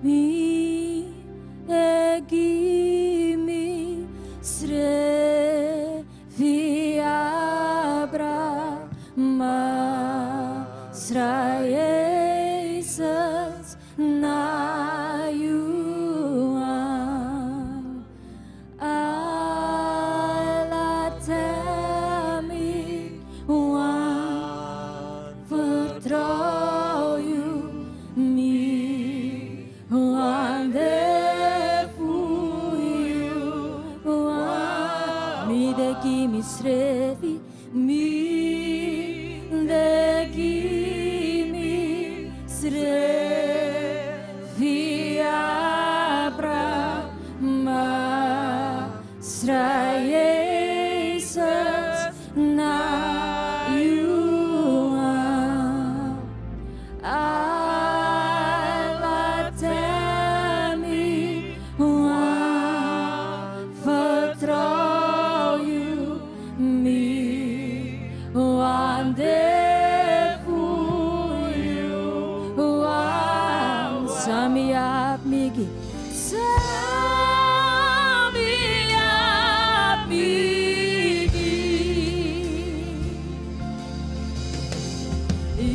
mi egi srevi Abra Masraeses nayuan alatemi wan vertrouwen mi wan defuyu wan mi degi mi srevi mi degi mi srevi Abra Masraeses nayuan alatemi wan vertrouwen mi wan defuyu wan samiap migi samiap migi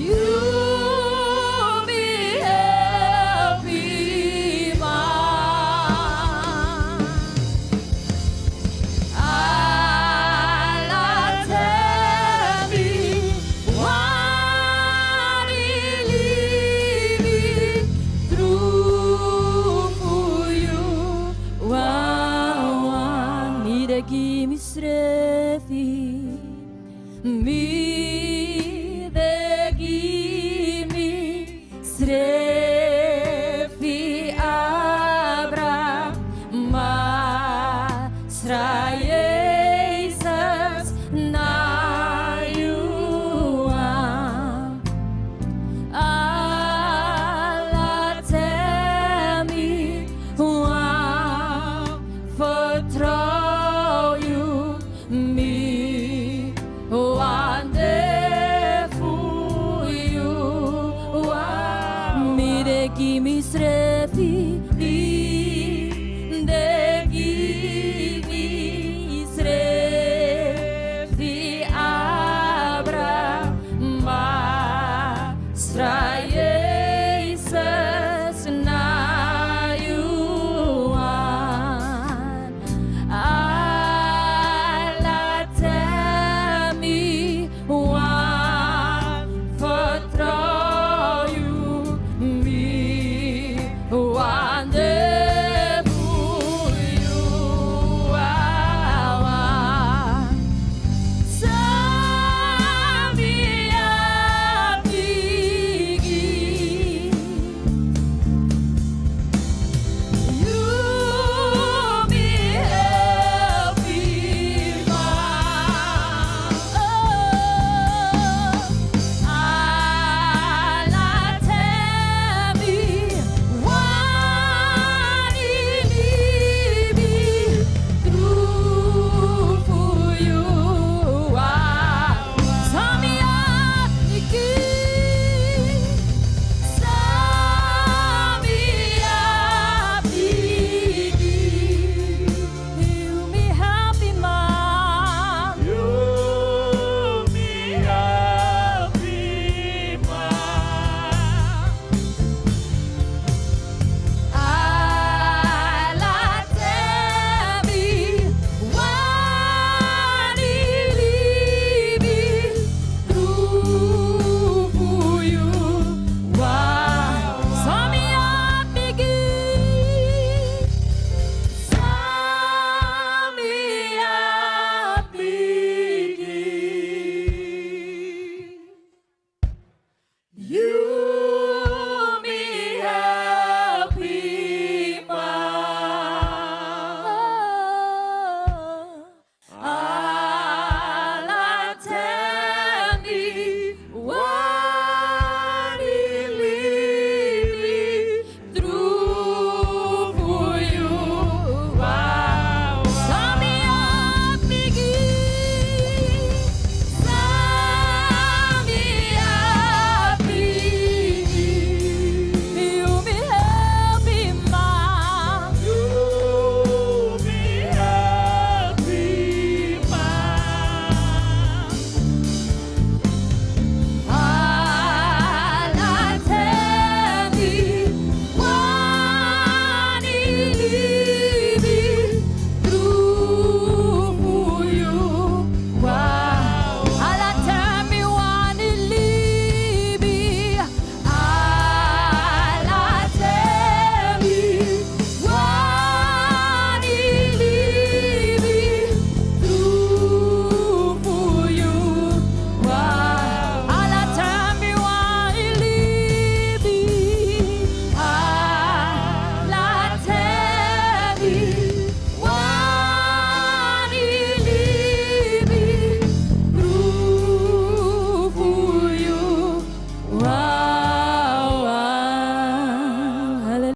you be happy man alatemi wan living through for you wan mi degi mi srevi mi degi mi srevi Abra Masraeses nayuan alatemi wan vertrouwen mi wan defuyu wan mi degi mi srevi